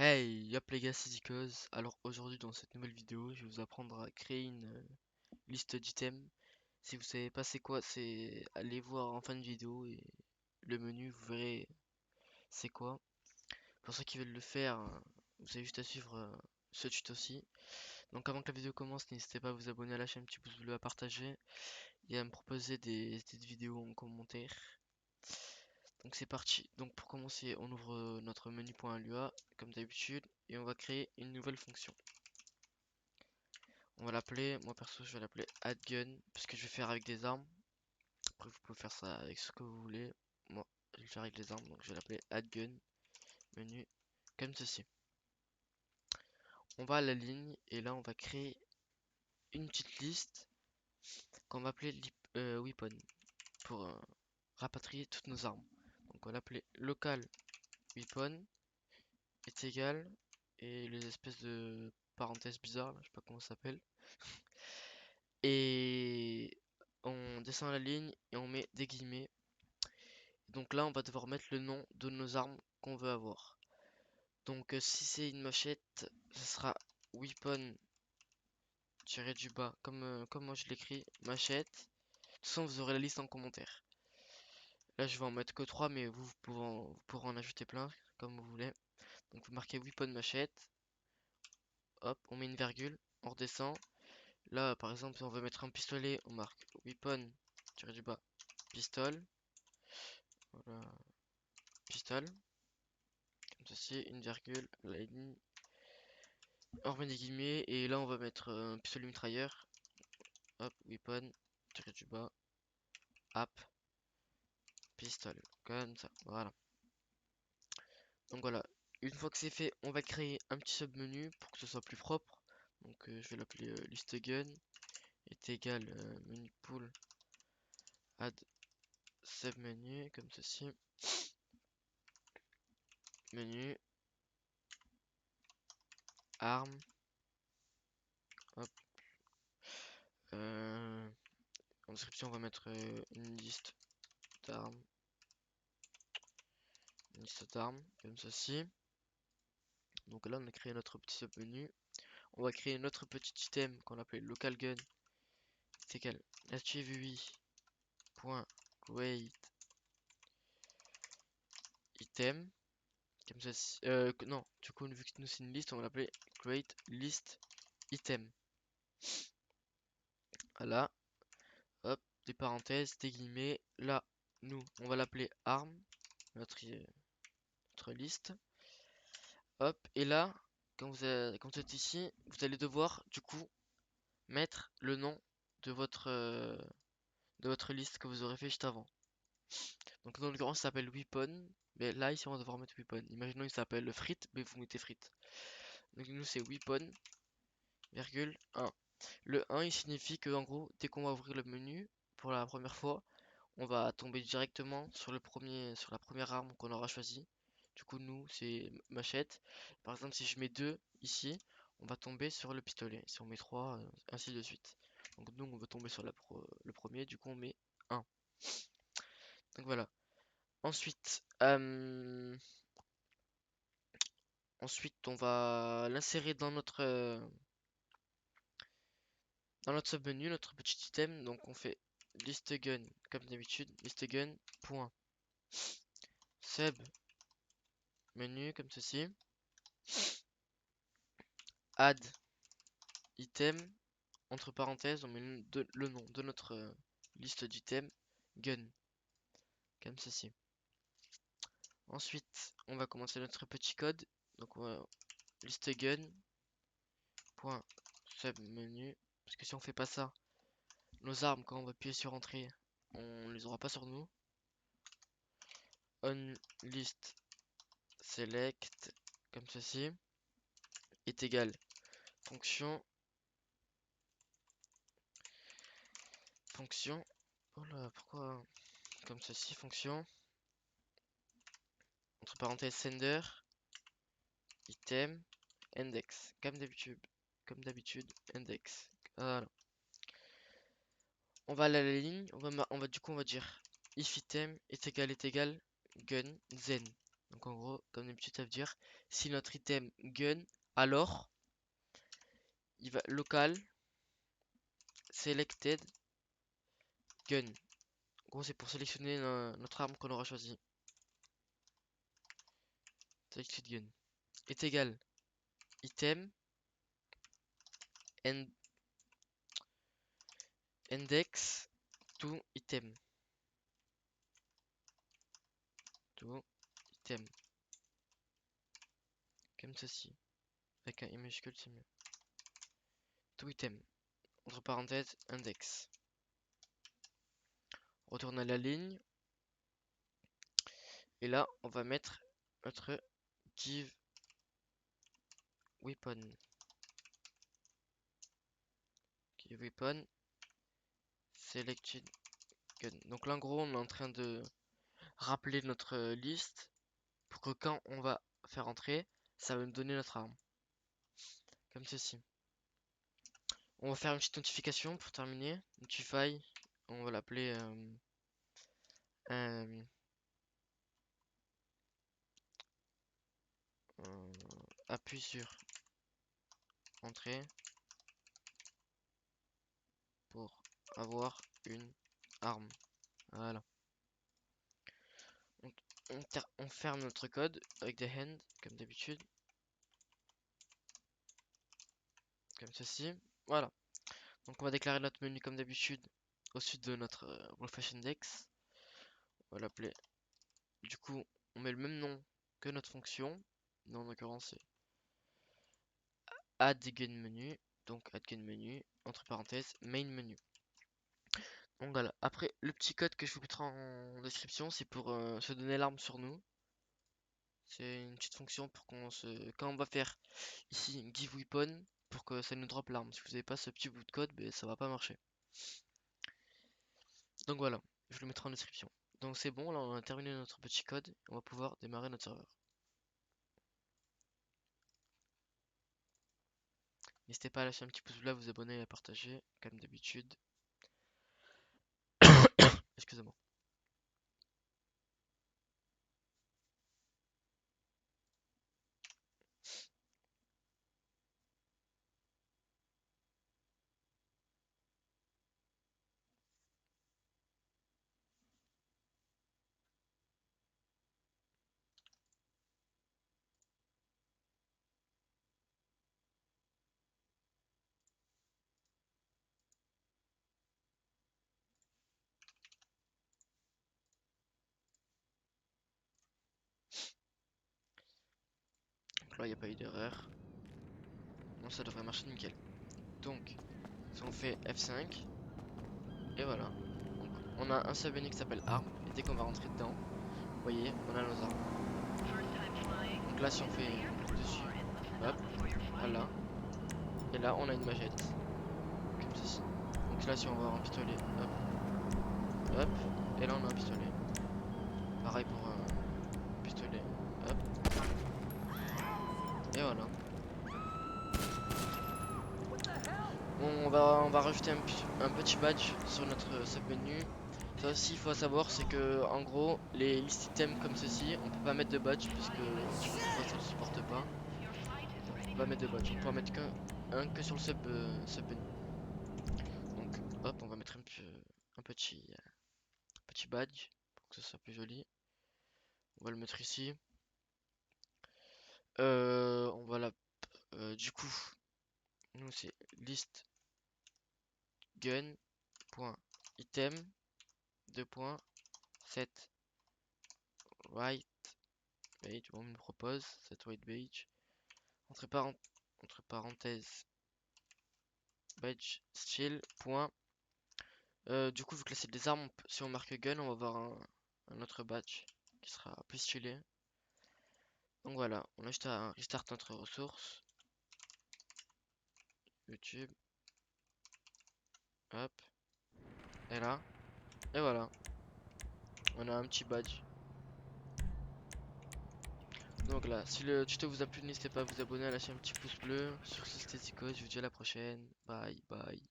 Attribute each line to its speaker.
Speaker 1: Hey, yop les gars, c'est Zikos. Alors aujourd'hui dans cette nouvelle vidéo, je vais vous apprendre à créer une liste d'items. Si vous savez pas c'est quoi, c'est allez voir en fin de vidéo et le menu, vous verrez c'est quoi. Pour ceux qui veulent le faire, vous avez juste à suivre ce tuto-ci. Donc avant que la vidéo commence, n'hésitez pas à vous abonner à la chaîne, petit pouce bleu, à partager et à me proposer des vidéos en commentaire. Donc c'est parti. Donc pour commencer, on ouvre notre menu.lua comme d'habitude et on va créer une nouvelle fonction. On va l'appeler, moi perso je vais l'appeler addGun parce que je vais faire avec des armes. Après vous pouvez faire ça avec ce que vous voulez. Moi je vais le faire avec les armes donc je vais l'appeler addGun menu comme ceci. On va à la ligne et là on va créer une petite liste qu'on va appeler weapon pour rapatrier toutes nos armes. Donc on va l'appeler local weapon est égal et les espèces de parenthèses bizarres là, je sais pas comment ça s'appelle. Et on descend la ligne et on met des guillemets. Donc là, on va devoir mettre le nom de nos armes qu'on veut avoir. Donc si c'est une machette, ce sera weapon tiré du bas, comme moi je l'écris, machette. De toute façon, vous aurez la liste en commentaire. Là, je vais en mettre que 3, mais vous pourrez en ajouter plein, comme vous voulez. Donc vous marquez weapon machette. Hop, on met une virgule, on redescend. Là, par exemple, si on veut mettre un pistolet, on marque weapon tiré du bas, pistol. Voilà, pistol. Comme ceci, une virgule, la ligne. On remet des guillemets et là on va mettre un pistolet mitrailleur. Hop, weapon, tiré du bas, app, pistol, comme ça, voilà. Donc voilà, une fois que c'est fait, on va créer un petit submenu pour que ce soit plus propre. Donc je vais l'appeler list gun est égal menu pool add submenu comme ceci. Menu arme. Hop. En description on va mettre une liste d'armes. Une liste d'armes comme ceci. Donc là on a créé notre petit submenu. On va créer notre petit item qu'on appelle local gun. C'est égal achievui.create item. Comme ça, non, du coup, vu que nous c'est une liste, on va l'appeler create list item. Voilà, hop, des parenthèses, des guillemets. Là, nous, on va l'appeler arm, notre liste. Hop, et là, quand vous êtes ici, vous allez devoir, du coup, mettre le nom de votre liste que vous aurez fait juste avant. Donc dans l'occurrence ça s'appelle weapon, mais là ici on va devoir mettre weapon. Imaginons il s'appelle frites, mais vous mettez frites. Donc nous c'est weapon, virgule 1. Le 1 il signifie que en gros dès qu'on va ouvrir le menu pour la première fois, on va tomber directement sur sur la première arme qu'on aura choisi. Du coup nous c'est machette. Par exemple si je mets 2 ici, on va tomber sur le pistolet. Si on met 3, ainsi de suite. Donc nous on va tomber sur le premier, du coup on met 1. Donc voilà. Ensuite, on va l'insérer dans notre submenu, notre petit item. Donc on fait list gun comme d'habitude, list gun point sub menu comme ceci, add item entre parenthèses, on met le nom de notre liste d'items gun comme ceci. Ensuite, on va commencer notre petit code. Donc on va list gun point sub menu parce que si on fait pas ça, nos armes, quand on va appuyer sur entrée, on les aura pas sur nous. On list select comme ceci est égal fonction oh là pourquoi comme ceci fonction entre parenthèses sender item index comme d'habitude index. Voilà, on va aller à la ligne, on va du coup on va dire if item est égal gun zen. Donc en gros, comme d'habitude, ça veut dire si notre item gun, alors il va local selected gun. En gros, c'est pour sélectionner notre arme qu'on aura choisi. Selected gun est égal item and index to item. To item. Comme ceci. Avec un i majuscule, c'est mieux. To item. Entre parenthèses, index. Retourne à la ligne. Et là, on va mettre notre give weapon. Give weapon selected gun. Donc là, en gros, on est en train de rappeler notre liste pour que quand on va faire entrer, ça va nous donner notre arme. Comme ceci. On va faire une petite notification pour terminer. Notify. On va l'appeler appuie sur entrée pour avoir une arme. Voilà. On ferme notre code avec des hand comme d'habitude. Comme ceci. Voilà. Donc on va déclarer notre menu comme d'habitude au sud de notre Wolfenstein Index. On va l'appeler. Du coup, on met le même nom que notre fonction. Non, en l'occurrence, c'est add gun menu. Donc add gun menu, entre parenthèses, main menu. Donc voilà. Après, le petit code que je vous mettrai en description, c'est pour se donner l'arme sur nous. C'est une petite fonction pour qu'on se. Quand on va faire ici give weapon, pour que ça nous drop l'arme. Si vous n'avez pas ce petit bout de code, ben, ça va pas marcher. Donc voilà, je le mettrai en description. Donc c'est bon, là on a terminé notre petit code, on va pouvoir démarrer notre serveur. N'hésitez pas à lâcher un petit pouce bleu, à vous abonner et à partager, comme d'habitude. Excusez-moi. Donc là il n'y a pas eu d'erreur. Non, ça devrait marcher nickel. Donc, si on fait F5, et voilà. Donc, on a un seul menu qui s'appelle arme, et dès qu'on va rentrer dedans, vous voyez, on a nos armes. Donc là si on fait dessus, hop, voilà. Et là on a une magette, comme ceci. Donc là si on va avoir un pistolet, hop, hop, et là on a un pistolet. Pareil pour un pistolet, hop, et voilà. On va rajouter un petit badge sur notre sub-menu. Ça aussi, il faut savoir, c'est que en gros, les list items comme ceci, on peut pas mettre de badge puisque ça ne supporte pas. On peut pas mettre de badge, on peut en mettre qu'un que sur le sub-menu. Donc, hop, on va mettre un petit badge pour que ce soit plus joli. On va le mettre ici. On va la, du coup, nous c'est list gun.item 2.set white page, on me propose cette white page entre parenthèses badge style point. Du coup vu que là c'est des armes, si on marque gun on va avoir un autre badge qui sera plus stylé. Donc voilà, on a juste à restart notre ressource YouTube, hop, et là, et voilà, on a un petit badge. Donc là, si le tuto vous a plu, n'hésitez pas à vous abonner, à lâcher un petit pouce bleu. Sur ce, c'était Zico, je vous dis à la prochaine. Bye bye.